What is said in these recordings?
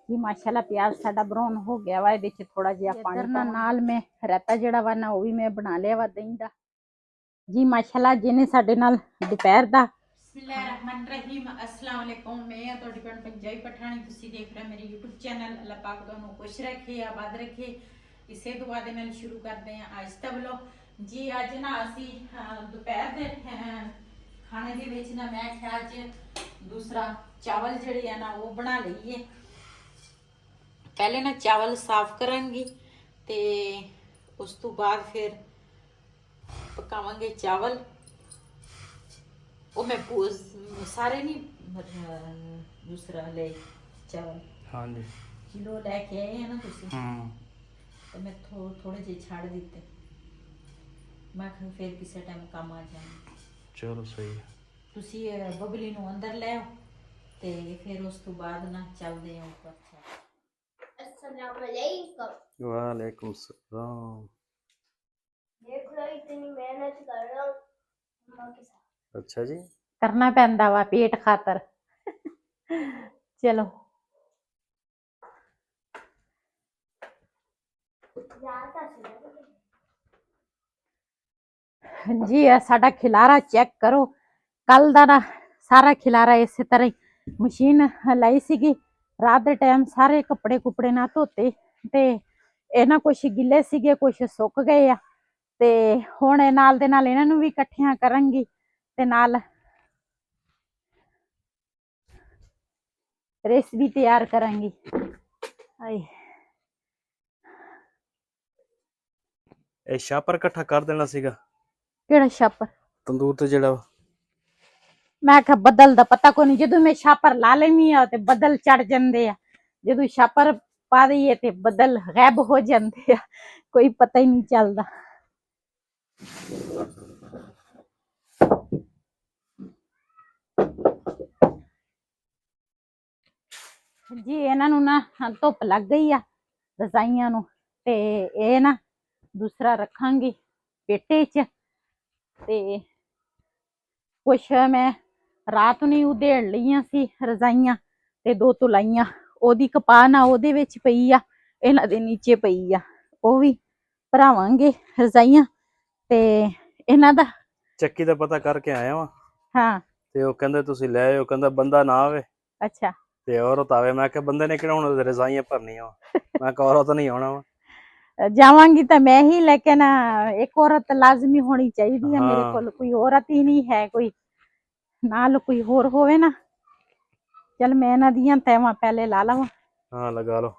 जी माशाल्लाह प्याज साडा ब्राउन हो गया वा, ਇਹਦੇ ਚ थोड़ा जिहा पानी नाल मैं रायता ਜਿਹੜਾ ਵਾ ਨਾ ਉਹ ਵੀ मैं बना लिया वा दही ਦਾ। जी माशाल्लाह ਜਿਹਨੇ ਸਾਡੇ ਨਾਲ ਦੁਪਹਿਰ ਦਾ बिस्मिल्लाहिर्रहमानिर्रहीम अस्सलाम वालेकुम। मैं ਤੁਹਾਡੀ ਭੈਣ ਪੰਜਾਬੀ ਪਠਾਣੀ, ਤੁਸੀਂ ਦੇਖ ਰਹੇ ਮੇਰੇ YouTube ਚੈਨਲ। ਅੱਲਾਹ ਪਾਕ ਤੁਹਾਨੂੰ ਖੁਸ਼ ਰੱਖੇ, ਆਬਾਦ ਰੱਖੇ। ਇਸੇ ਦੁਆ ਦੇ ਨਾਲ ਸ਼ੁਰੂ ਕਰਦੇ ਹਾਂ ਅੱਜ ਦਾ ਵਲੌਗ। ਜੀ ਅੱਜ ਨਾ ਅਸੀਂ ਦੁਪਹਿਰ ਦੇ ਖਾਣੇ ਦੇ ਵਿੱਚ ਨਾ ਮੈਂ ਕਿਹਾ ਅੱਜ ਦੂਸਰਾ ਚਾਵਲ ਜਿਹੜੇ ਆ ਨਾ ਉਹ ਬਣਾ ਲਈਏ। ਪਹਿਲੇ ਨਾ ਚਾਵਲ ਸਾਫ਼ ਕਰਾਂਗੀ ਤੇ ਉਸ ਤੋਂ ਬਾਅਦ ਫਿਰ ਪਕਾਵਾਂਗੇ ਚਾਵਲ। ਉਹ ਮੈਂ ਸਾਰੇ ਨਹੀਂ ਦੂਸਰਾ ਲੈ ਚਾਵਲ ਹਾਂਜੀ ਕਿਲੋ ਲੈ ਕੇ ਆਏ ਆ ਨਾ ਤੁਸੀਂ, ਤੇ ਮੈਂ ਥੋੜੇ ਜਿਹੇ ਛੱਡ ਦਿੱਤੇ। ਮੈਂ ਕਿਹਾ ਫਿਰ ਕਿਸੇ ਟਾਈਮ ਕੰਮ ਆ ਜਾਣਾ। ਚਲੋ ਸਹੀ ਹੈ। ਤੁਸੀਂ ਬਬਲੀ ਨੂੰ ਅੰਦਰ ਲੈ ਆਓ ਤੇ ਫਿਰ ਉਸ ਤੋਂ ਬਾਅਦ ਨਾ ਚੱਲਦੇ ਆ ਉੱਪਰ। अस्सलाम वालेकुम। वालेकुम सलाम। देख लो इतनी मेहनत कर रहा हूँ अम्मा के साथ। अच्छा जी, ਕਰਨਾ ਪੈਂਦਾ ਵਾ ਪੇਟ ਖਾਤਰ। ਚਲੋ ज्यादा से ਜੀ ਇਹ ਸਾਡਾ ਖਿਲਾਰਾ ਚੈੱਕ ਕਰੋ। ਕੱਲ ਦਾ ਨਾ ਸਾਰਾ ਖਿਲਾਰਾ ਇਸੇ ਤਰ੍ਹਾਂ ਹੀ ਮਸ਼ੀਨ ਲਾਈ ਸੀਗੀ। ਰਾਤ ਦੇ ਟਾਈਮ ਸਾਰੇ ਕੱਪੜੇ ਕੁਪੜੇ ਨਾ ਧੋਤੇ ਤੇ ਇਹਨਾਂ ਕੁਛ ਗਿੱਲੇ ਸੀਗੇ, ਕੁਛ ਸੁੱਕ ਗਏ ਆ। ਤੇ ਹੁਣ ਇਹ ਨਾਲ ਦੇ ਨਾਲ ਇਹਨਾਂ ਨੂੰ ਵੀ ਇਕੱਠਿਆਂ ਕਰਾਂਗੀ ਤੇ ਨਾਲ ਰੈਸਪੀ ਤਿਆਰ ਕਰਾਂਗੀ। ਹਾਏ ਇਹ ਸ਼ਾਪਰ ਇਕੱਠਾ ਕਰ ਦੇਣਾ ਸੀਗਾ ਕਿਹੜਾ ਛਾਪਰ? ਤੰਦੂਰ ਤੇ ਜਿਹੜਾ ਮੈਂ ਕਿਹਾ ਬੱਦਲ ਦਾ ਪਤਾ ਕੋਈ ਨਹੀਂ, ਜਦੋਂ ਮੈਂ ਛਾਪਰ ਲਾ ਲੈਣੀ ਆ ਤੇ ਬੱਦਲ ਚੜ ਜਾਂਦੇ ਆ, ਜਦੋਂ ਛਾਪਰ ਪਾ ਦਈਏ ਤੇ ਬੱਦਲ ਗਾਇਬ ਹੋ ਜਾਂਦੇ ਆ, ਕੋਈ ਪਤਾ ਹੀ ਨਹੀਂ ਚੱਲਦਾ। ਜੀ ਇਹਨਾਂ ਨੂੰ ਨਾ ਧੁੱਪ ਲੱਗ ਗਈ ਆ ਰਜ਼ਾਈਆਂ ਨੂੰ, ਤੇ ਇਹ ਨਾ ਦੂਸਰਾ ਰੱਖਾਂਗੀ ਪੇਟੇ 'ਚ। ਤੇ ਕੁਛ ਮੈਂ ਰਾਤ ਨੂੰ ਉਧੇੜ ਲਈਆਂ ਸੀ ਰਜ਼ਾਈਆਂ ਤੇ 2 ਤੁਲਾਈਆਂ ਉਹਦੀ ਕਪਾਹ ਨਾ ਉਹਦੇ ਵਿੱਚ ਪਈ ਆ, ਇਹਨਾਂ ਦੇ ਨੀਚੇ ਪਈ ਆ, ਉਹ ਵੀ ਭਰਾਵਾਂਗੇ ਰਜ਼ਾਈਆਂ। ਤੇ ਇਹਨਾਂ ਦਾ ਚੱਕੀ ਦਾ ਪਤਾ ਕਰਕੇ ਆਇਆ ਵਾਂ ਹਾਂ ਤੇ ਉਹ ਕਹਿੰਦੇ ਤੁਸੀਂ ਲੈ ਆਇਓ, ਕਹਿੰਦਾ ਬੰਦਾ ਨਾ ਆਵੇ ਅੱਛਾ ਤੇ ਔਰਤ ਆਵੇ। ਮੈਂ ਕਿਹਾ ਬੰਦੇ ਨੇ ਕਿਹੜਾ ਹੁਣ ਰਜ਼ਾਈਆਂ ਭਰਨੀਆਂ, ਮੈਂ ਕਿਹਾ ਔਰਤ ਨਹੀਂ ਆਉਣਾ ਵਾ। ਜਾਵਾਂਗੀ ਤਾਂ ਮੈਂ ਹੀ, ਲੇਕਿਨ ਇੱਕ ਔਰਤ ਲਾਜ਼ਮੀ ਹੋਣੀ ਚਾਹੀਦੀ ਹੈ ਮੇਰੇ ਹਾਂ ਕੋਲ, ਕੋਈ ਔਰਤ ਹੀ ਨਹੀਂ ਹੈ, ਕੋਈ ਨਾਲ ਕੋਈ ਹੋਰ ਹੋਵੇ ਨਾ। ਚਲ ਮੈਂ ਇਹਨਾਂ ਦੀਆਂ ਤੈਵਾਂ ਪਹਿਲੇ ਲਾ ਲਵਾਂ। ਹਾਂ ਲਗਾ ਲਓ।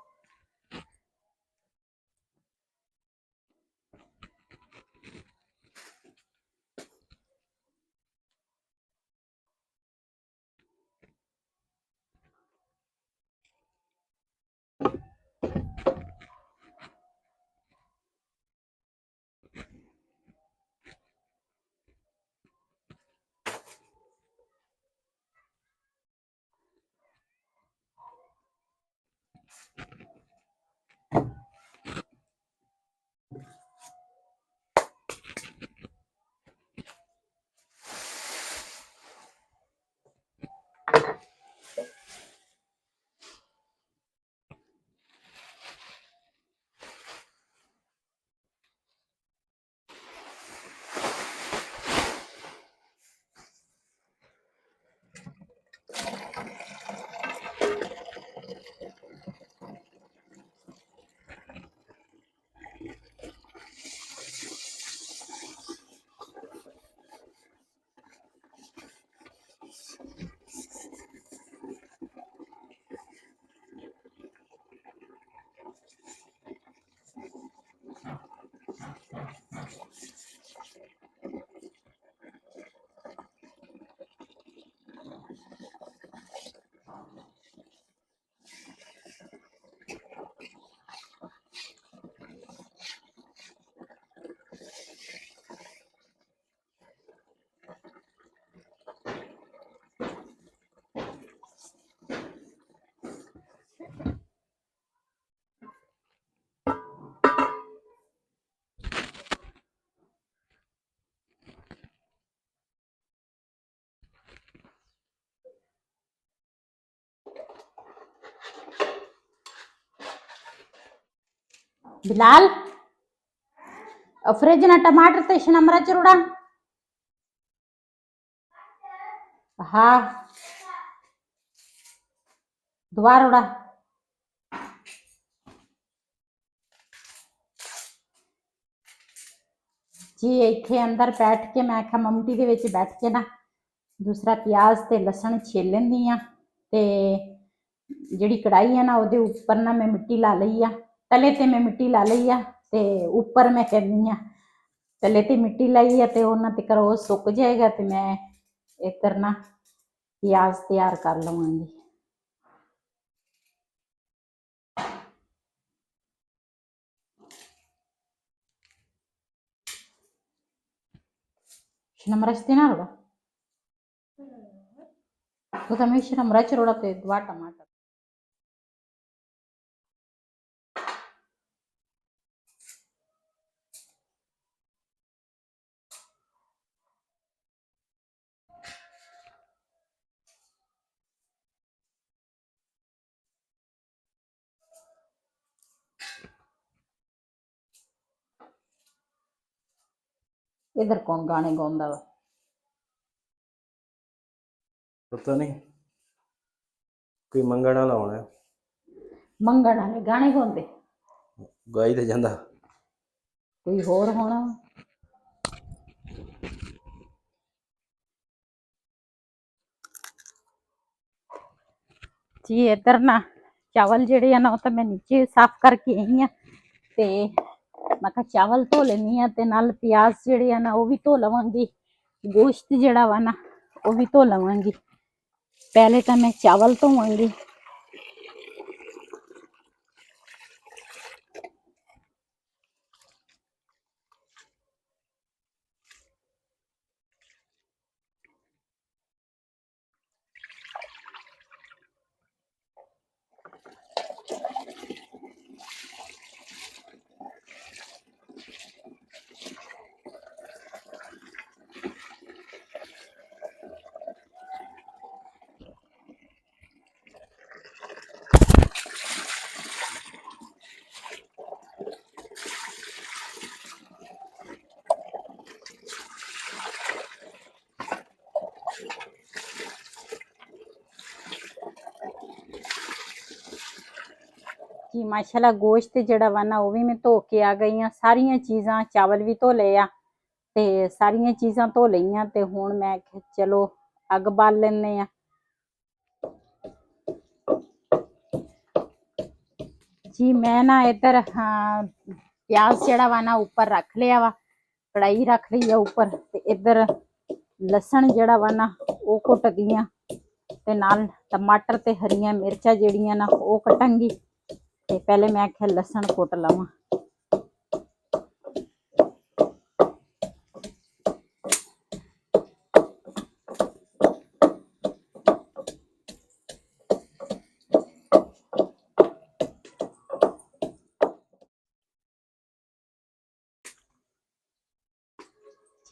बिलाल फ्रिज ना टमाटर ते शिमला मिर्च रुड़ा। हाँ दोबारा उड़ा। जी इत्थे अंदर बैठ के मैं आख्या ममटी दे विच बैठ के ना दूसरा प्याज ते लसन छील लैंदी आ ते जिहड़ी कढ़ाई है ना ਉਹਦੇ ਉੱਪਰ ना मैं मिट्टी ला लई आ। तले ते मैं मिट्टी ला लई आ ते ऊपर मैं करनी आ तले ते मिट्टी लाई आ ते ਉਹਨਾਂ तक ਉਹ सुक जाएगा ते मैं इधर ना प्याज तैयार कर लवांगी। शिमला मिर्च ते ना रोड़ा तो तमें शिमला मिर्च रोड़ा ते दवा टमाटर इधर कौन गाने गाउंदा वा पता नहीं कोई मंगण वाला होना है। मंगण वाले गाने गाउंदे गाई ते जांदा कोई होर होना वा। जी इधर ना चावल जेह्ड़े ना ਉਹ ਤਾਂ मैं नीचे साफ करके आई आ ते मैं कहा चावल धो लेनी आ ते नाल प्याज जेह्ड़े ना ਉਹ भी धो लवांगी गोश्त जेह्ड़ा वा ना ਉਹ भी धो लवांगी। पहले तो मैं चावल धोवांगी। जी माशाल्लाह गोश्त जेह्ड़ा वा ना ਉਹ ਵੀ मैं ਧੋ ਕੇ ਆ ਗਈ ਆ ਸਾਰੀਆਂ ਚੀਜ਼ਾਂ ਚਾਵਲ ਵੀ ਧੋ ਲਏ ਆ ਤੇ ਸਾਰੀਆਂ ਚੀਜ਼ਾਂ ਧੋ ਲਈਆਂ ਤੇ ਹੁਣ ਮੈਂ ਕਿਹਾ ਚਲੋ ਅੱਗ ਬਾਲ ਲੈਣੇ ਆ। जी मैं ना इधर हाँ प्याज जेड़ा वा ना ऊपर रख लिया वा कढ़ाई रख ली है ऊपर ते इधर लसन जेड़ा वा ना वो कुट दियां ते नाल टमाटर ते हरियां मिर्चां जेड़ियां ना वो कटांगी ते पहले मैं आख्या लसन कुट लवां।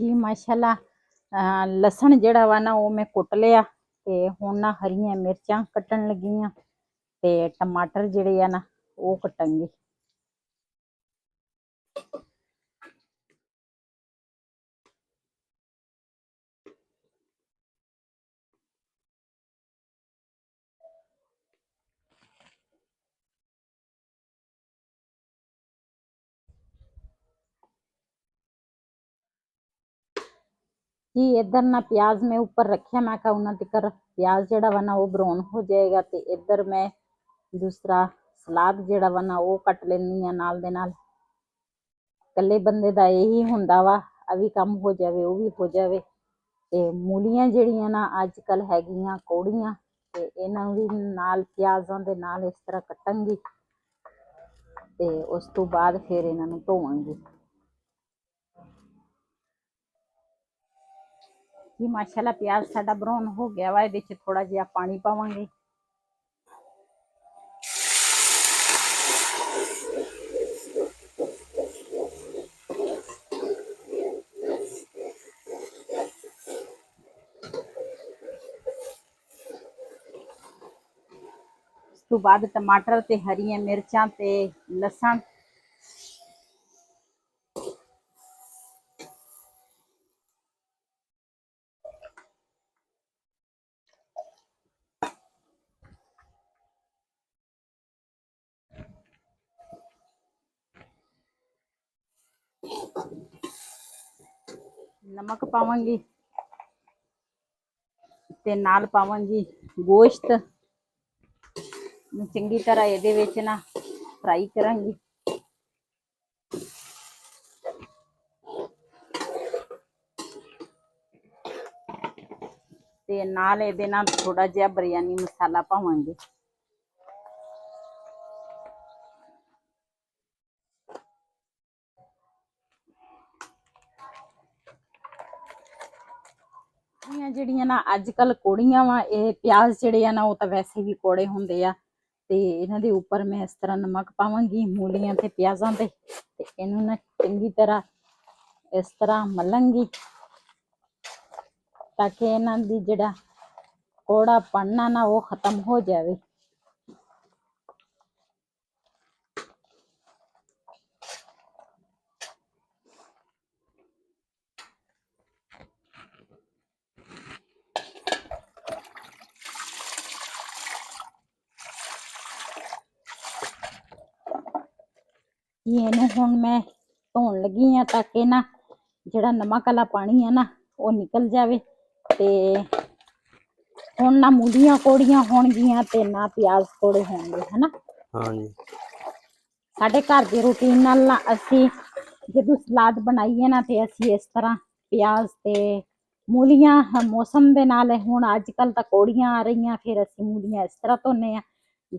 जी माशाल्लाह लसन जेड़ा वा ना वो मैं कुट लिया ते हुण ना हरियां मिर्चां कट्टन लगी आं ते टमाटर जेड़े आ ना वो कटांगी। जी इधर ना प्याज मैं ऊपर रखिया मैं कहा उन्ना तिकर प्याज जेड़ा वा ना वो ब्राउन हो जाएगा ते इधर मैं दूसरा सलाद जेड़ा वा ना वो कट लेनी आ नाल दे नाल। कल्ले बंदे दा यही हुंदा वा अभी काम हो जावे वो भी हो जावे ते मूलियां जेड़ियां ना अजकल हैगियां कौड़ियां ते इन्हां भी नाल प्याजां दे नाल इस तरह कटांगी ते उस तो बाद फिर इन्हां नूं धोवांगी। जी माशाल्लाह प्याज साडा ब्राउन हो गया वा इहदे च थोड़ा जिहा पानी पावांगे। उस तो बाद टमाटर ते हरियां मिर्चां ते लसन ਨਮਕ ਪਾਵਾਂਗੀ ਤੇ ਨਾਲ ਪਾਵਾਂਗੀ ਗੋਸ਼ਤ ਨੂੰ ਚੰਗੀ ਤਰ੍ਹਾਂ ਇਹਦੇ ਵਿੱਚ ਨਾ ਫਰਾਈ ਕਰਾਂਗੀ। ਤੇ ਨਾਲ ਇਹਦੇ ਨਾਲ ਥੋੜਾ ਜਿਹਾ ਬਿਰਯਾਨੀ ਮਸਾਲਾ ਪਾਵਾਂਗੇ। ਜਿਹੜੀਆਂ ਨਾ ਅੱਜ ਕੱਲ ਕੋੜੀਆਂ ਵਾ, ਇਹ ਪਿਆਜ਼ ਜਿਹੜੇ ਆ ਨਾ ਉਹ ਤਾਂ ਵੈਸੇ ਵੀ ਕੋੜੇ ਹੁੰਦੇ ਆ, ਤੇ ਇਹਨਾਂ ਦੇ ਉੱਪਰ ਮੈਂ ਇਸ ਤਰ੍ਹਾਂ ਨਮਕ ਪਾਵਾਂਗੀ ਮੂਲੀਆਂ ਤੇ ਪਿਆਜ਼ਾਂ ਤੇ ਇਹਨੂੰ ਨਾ ਚੰਗੀ ਤਰ੍ਹਾਂ ਇਸ ਤਰ੍ਹਾਂ ਮਲਾਂਗੀ ਤਾਂ ਕਿ ਇਹਨਾਂ ਦੀ ਜਿਹੜਾ ਕੋੜਾ ਪੜਨਾ ਨਾ ਉਹ ਖਤਮ ਹੋ ਜਾਵੇ। ਇਹਨੂੰ ਹੁਣ ਮੈਂ ਧੋਣ ਲੱਗੀ ਆ ਤਾਂ ਕਿ ਨਾ ਜਿਹੜਾ ਨਮਕ ਵਾਲਾ ਪਾਣੀ ਆ ਨਾ ਉਹ ਨਿਕਲ ਜਾਵੇ। ਤੇ ਹੁਣ ਨਾ ਮੂਲੀਆਂ ਕੋੜੀਆਂ ਹੋਣਗੀਆਂ ਤੇ ਨਾ ਪਿਆਜ਼ ਕੋੜੇ ਹੋਣਗੇ, ਹਨਾ। ਹਾਂਜੀ ਸਾਡੇ ਘਰ ਦੀ ਰੂਟੀਨ ਨਾਲ ਨਾ ਅਸੀਂ ਜਦੋਂ ਸਲਾਦ ਬਣਾਈਏ ਨਾ ਤੇ ਅਸੀਂ ਇਸ ਤਰ੍ਹਾਂ ਪਿਆਜ਼ ਤੇ ਮੂਲੀਆਂ ਮੌਸਮ ਦੇ ਨਾਲ, ਹੁਣ ਅੱਜ ਕੱਲ ਤਾਂ ਕੋੜੀਆਂ ਆ ਰਹੀਆਂ, ਫਿਰ ਅਸੀਂ ਮੂਲੀਆਂ ਇਸ ਤਰ੍ਹਾਂ ਧੋਨੇ ਆ।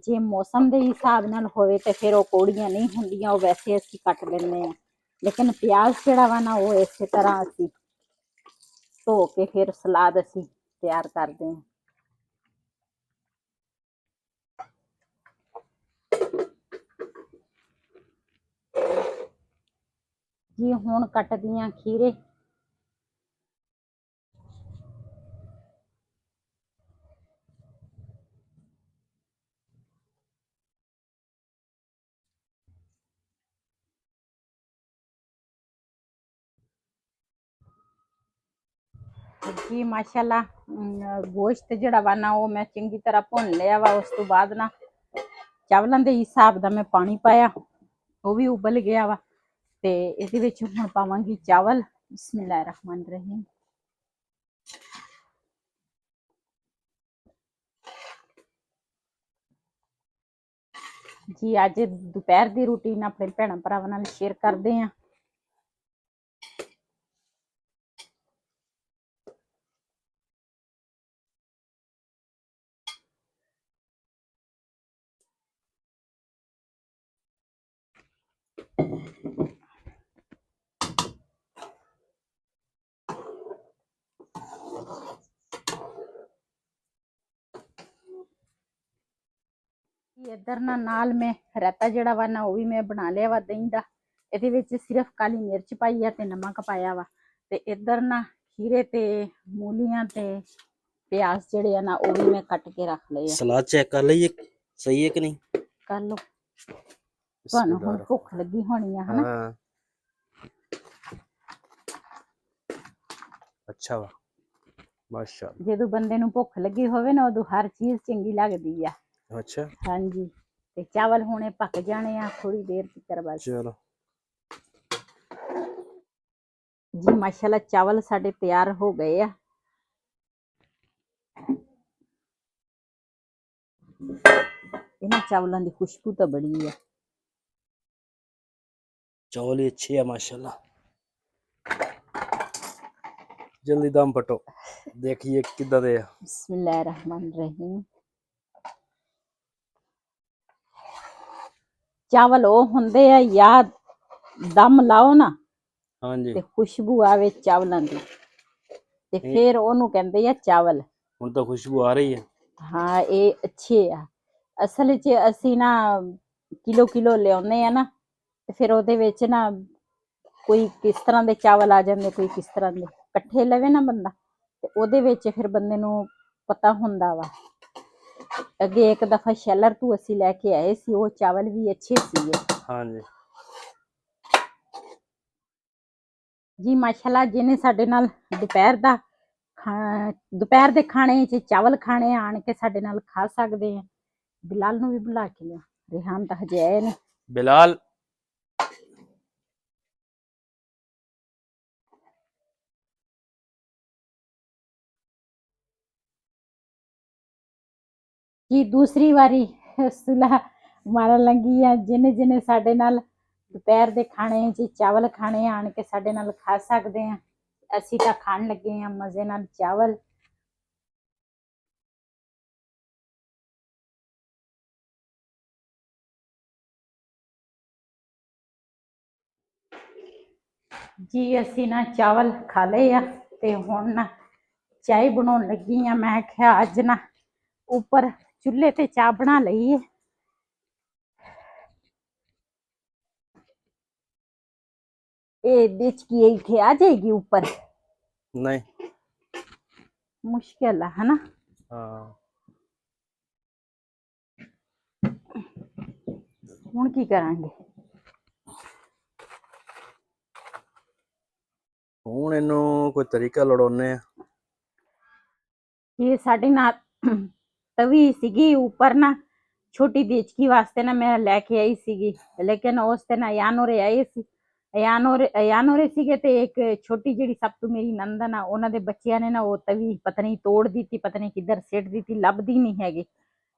ਜੇ ਮੌਸਮ ਦੇ ਹਿਸਾਬ ਨਾਲ ਹੋਵੇ ਤੇ ਫਿਰ ਉਹ ਕੋੜੀਆਂ ਨਹੀਂ ਹੁੰਦੀਆਂ, ਉਹ ਵੈਸੇ ਅਸੀਂ ਕੱਟ ਲੈਂਦੇ ਆ। ਲੇਕਿਨ ਪਿਆਜ਼ ਜਿਹੜਾ ਵਾ ਨਾ ਉਹ ਇਸੇ ਤਰ੍ਹਾਂ ਅਸੀਂ ਧੋ ਕੇ ਫਿਰ ਸਲਾਦ ਅਸੀਂ ਤਿਆਰ ਕਰਦੇ ਹਾਂ। ਜੀ ਹੁਣ ਕੱਟਦੀ ਹਾਂ ਖੀਰੇ। जी माशाल्लाह गोश्त ਜਿਹੜਾ ਵਾ ਨਾ ਉਹ ਮੈਂ ਚੰਗੀ ਤਰ੍ਹਾਂ ਭੁੰਨ ਲਿਆ ਵਾ। ਉਸ ਤੋਂ ਬਾਅਦ ਨਾ ਚਾਵਲਾਂ ਦੇ ਹਿਸਾਬ ਦਾ ਮੈਂ ਪਾਣੀ ਪਾਇਆ, ਉਹ ਵੀ ਉਬਲ ਗਿਆ ਵਾ। ਤੇ ਇਹਦੇ ਵਿੱਚ ਹੁਣ ਪਾਵਾਂਗੀ ਚਾਵਲ। ਬਿਸਮਿल्लाह रहमान रहीम। ਜੀ ਅੱਜ ਦੁਪਹਿਰ ਦੀ ਰੂਟੀਨ ਆਪਣੇ ਭੈਣਾਂ ਭਰਾਵਾਂ ਨਾਲ ਸ਼ੇਅਰ ਕਰਦੇ ਆਂ। इधर ना नाल में रायता ਜਿਹੜਾ ਵਾ ਨਾ ਉਹ ਵੀ ਮੈਂ ਬਣਾ ਲਿਆ ਵਾ ਦਹੀਂ ਦਾ। ਇਹਦੇ ਵਿੱਚ ਸਿਰਫ ਕਾਲੀ ਮਿਰਚ ਪਾਈ ਆ ਤੇ ਨਮਕ ਪਾਇਆ ਵਾ। ਤੇ ਇਧਰ ਨਾ ਖੀਰੇ ਤੇ ਮੂਲੀਆਂ ਤੇ ਪਿਆਜ਼ ਜਿਹੜੇ ਆ ਨਾ ਉਹ ਵੀ ਮੈਂ ਕੱਟ ਕੇ ਰੱਖ ਲਏ ਆ। ਸਲਾਦ ਚੈੱਕ ਕਰ ਲਈਏ ਸਹੀ ਹੈ ਕਿ ਨਹੀਂ। ਕਰ ਲਓ, ਤੁਹਾਨੂੰ ਹੁਣ ਭੁੱਖ ਲੱਗੀ ਹੋਣੀ ਆ, ਹਨਾ। ਹਾਂ ਅੱਛਾ ਵਾ ਮਾਸ਼ਾਅੱਲਾ। ਜਦੋਂ ਬੰਦੇ ਨੂੰ ਭੁੱਖ ਲੱਗੀ ਹੋਵੇ ਨਾ ਉਦੋਂ ਹਰ ਚੀਜ਼ ਚੰਗੀ ਲੱਗਦੀ ਆ। ਅੱਛਾ ਹਾਂਜੀ। ਤੇ ਚਾਵਲ ਹੁਣੇ ਪੱਕ ਜਾਣੇ ਆ ਥੋੜੀ ਦੇਰ ਤੱਕ ਬਸ। ਚਲੋ ਜੀ ਮਾਸ਼ਾਅੱਲਾ ਚਾਵਲ ਸਾਡੇ ਤਿਆਰ ਹੋ ਗਏ ਆ। ਇਹਨਾਂ ਚਾਵਲਾਂ ਦੀ ਖੁਸ਼ਬੂ ਤਾਂ ਬੜੀ ਆ। चावल ही अच्छे है माशाल्लाह। जल्दी दम पटो देखिए किदा दे। बिस्मिल्लाह रहमान रहीम। ਚਾਵਲ ਉਹ ਹੁੰਦੇ ਆ ਯਾਦ ਦਮ ਲਾਓ ਨਾ ਹਾਂਜੀ ਤੇ ਖੁਸ਼ਬੂ ਆਵੇ ਚਾਵਲਾਂ ਦੀ ਤੇ ਫਿਰ ਉਹਨੂੰ ਕਹਿੰਦੇ ਆ ਚਾਵਲ। ਹੁਣ ਤਾਂ ਖੁਸ਼ਬੂ ਆ ਰਹੀ ਹੈ। ਹਾਂ ਇਹ ਅੱਛੇ ਆ। ਅਸਲ 'ਚ ਅਸੀਂ ਨਾ ਕਿਲੋ ਲਿਆਉਂਦੇ ਆ ਨਾ ਤੇ ਫਿਰ ਉਹਦੇ ਵਿੱਚ ਨਾ ਕੋਈ ਕਿਸ ਤਰ੍ਹਾਂ ਦੇ ਚਾਵਲ ਆ ਜਾਂਦੇ, ਕੋਈ ਕਿਸ ਤਰ੍ਹਾਂ ਦੇ। ਇਕੱਠੇ ਲਵੇ ਨਾ ਬੰਦਾ ਤੇ ਉਹਦੇ ਵਿੱਚ ਫਿਰ ਬੰਦੇ ਨੂੰ ਪਤਾ ਹੁੰਦਾ ਵਾ। ਅੱਗੇ ਇੱਕ ਦਫਾ ਸ਼ੈਲਰ ਤੋਂ ਅਸੀਂ ਲੈ ਕੇ ਆਏ ਸੀ, ਉਹ ਚਾਵਲ ਵੀ ਅੱਛੇ ਸੀਗੇ। ਹਾਂਜੀ ਜੀ ਮਾਸ਼ਾਅੱਲਾ ਜਿਹਨੇ ਸਾਡੇ ਨਾਲ ਦੁਪਹਿਰ ਦੇ ਖਾਣੇ 'ਚ ਚਾਵਲ ਖਾਣੇ ਆਣ ਕੇ ਸਾਡੇ ਨਾਲ ਖਾ ਸਕਦੇ ਆ। ਬਿਲਾਲ ਨੂੰ ਵੀ ਬੁਲਾ ਕੇ ਲਿਆ, ਰਿਹਾਨ ਤਾਂ ਹਜੇ ਆਏ ਨੇ। बिलाल ਕਿ ਦੂਸਰੀ ਵਾਰੀ ਸੁਲਾ ਮਾਰਨ ਲੱਗੀ ਆ। ਜਿਹਨੇ ਜਿਹਨੇ ਸਾਡੇ ਨਾਲ ਦੁਪਹਿਰ ਦੇ ਖਾਣੇ 'ਚ ਚਾਵਲ ਖਾਣੇ ਆਣ ਕੇ ਸਾਡੇ ਨਾਲ ਖਾ ਸਕਦੇ ਆ। ਅਸੀਂ ਤਾਂ ਖਾਣ ਲੱਗੇ ਆ ਮਜ਼ੇ ਨਾਲ ਚਾਵਲ। ਜੀ ਅਸੀਂ ਨਾ ਚਾਵਲ ਖਾ ਲਏ ਆ ਤੇ ਹੁਣ ਨਾ ਚਾਹ ਬਣਾਉਣ ਲੱਗੀ ਆ। ਮੈਂ ਕਿਹਾ ਅੱਜ ਨਾ ਉੱਪਰ ਚੁੱਲ੍ਹੇ ਤੇ ਚਾਹ ਬਣਾ ਲਈਏ। ਇਹ ਦੇਚਕੀ ਇੱਥੇ ਆ ਜਾਏਗੀ ਉੱਪਰ? नहीं। ਮੁਸ਼ਕਿਲ ਆ ਹਨਾ। हाँ ਹੁਣ ਕੀ ਕਰਾਂਗੇ? ਹੁਣ ਇਹਨੂੰ ਕੋਈ ਤਰੀਕਾ ਲੜਾਉਨੇ ਆ। ਇਹ ਸਾਡੇ ਨਾਲ ਤਵੀ ਸੀਗੀ ਉੱਪਰ ਨਾ, ਛੋਟੀ ਦੇਚਕੀ ਵਾਸਤੇ ਨਾ ਮੈਂ ਲੈ ਕੇ ਆਈ ਸੀਗੀ, ਲੇਕਿਨ ਉਸ ਤੇ ਨਾ ਅਯਾਨੋਰੇ ਆਏ ਸੀ। ਅਯਾਨੋਰੇ ਸੀਗੇ ਤੇ ਇੱਕ ਛੋਟੀ ਜਿਹੜੀ ਸਭ ਤੋਂ ਮੇਰੀ ਨੰਦਨ ਆ, ਉਹਨਾਂ ਦੇ ਬੱਚਿਆਂ ਨੇ ਨਾ ਉਹ ਤਵੀ ਪਤਾ ਨਹੀਂ ਤੋੜ ਦਿੱਤੀ, ਪਤਾ ਨਹੀਂ ਕਿੱਧਰ ਸਿੱਟ ਦਿੱਤੀ, ਲੱਭਦੀ ਨਹੀਂ ਹੈਗੀ।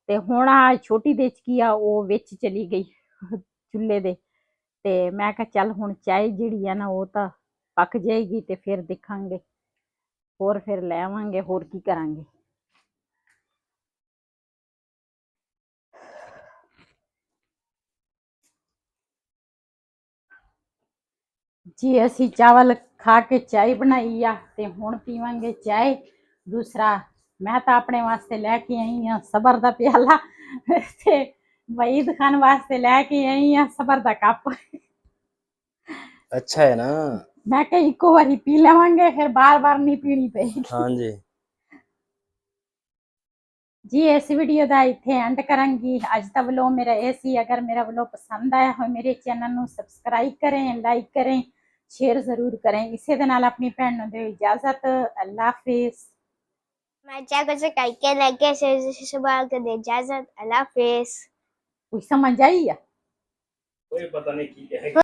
ਤੇ ਹੁਣ ਆ ਛੋਟੀ ਦੇਚਕੀ ਆ ਉਹ ਵਿੱਚ ਚਲੀ ਗਈ ਚੁੱਲ੍ਹੇ ਦੇ। ਤੇ ਮੈਂ ਕਿਹਾ ਚੱਲ ਹੁਣ ਚਾਹ ਜਿਹੜੀ ਆ ਨਾ ਉਹ ਤਾਂ ਪੱਕ ਜਾਏਗੀ ਤੇ ਫਿਰ ਦੇਖਾਂਗੇ, ਹੋਰ ਫਿਰ ਲੈ ਆਵਾਂਗੇ, ਹੋਰ ਕੀ ਕਰਾਂਗੇ। ਜੀ ਅਸੀਂ ਚਾਵਲ ਖਾ ਕੇ ਚਾਹ ਬਣਾਈ ਆ ਤੇ ਹੁਣ ਪੀਵਾਂਗੇ ਚਾਹ। ਦੂਸਰਾ ਮੈਂ ਤਾਂ ਆਪਣੇ ਵਾਸਤੇ ਲੈ ਕੇ ਆਈ ਆ ਸਬਰ ਦਾ ਪਿਆਲਾ ਤੇ ਵਹੀਦ ਖਾਨ ਵਾਸਤੇ ਲੈ ਕੇ ਆਈ ਆ ਸਬਰ ਦਾ ਕੱਪ। अच्छा है ना। ਮੈਂ ਕਿਹਾ ਇੱਕੋ ਵਾਰੀ ਪੀ ਲਵਾਂਗੇ, ਫਿਰ ਬਾਰ-ਬਾਰ ਨਹੀਂ ਪੀਣੀ ਪਏਗੀ। हाँ जी। ਜੀ ਇਸ ਵੀਡੀਓ ਦਾ ਇੱਥੇ ਐਂਡ ਕਰਾਂਗੀ। ਅੱਜ ਦਾ ਵਲੋਗ ਮੇਰਾ ਇਹ ਸੀ। ਅਗਰ ਮੇਰਾ ਵਲੋਗ ਪਸੰਦ ਆਇਆ ਹੋਵੇ ਮੇਰੇ ਚੈਨਲ ਨੂੰ ਸਬਸਕ੍ਰਾਈਬ ਕरें, ਲਾਈਕ करें, शेयर ज़रूर करें। इसे दे नाल अपनी भैन नूं दिओ इजाजत। अल्लाह हाफिज़। मैं क्या कर सकता है लगे से सवाल कर दे इजाजत। अल्लाह हाफिज़। कोई समझ आई है? कोई पता नहीं की है।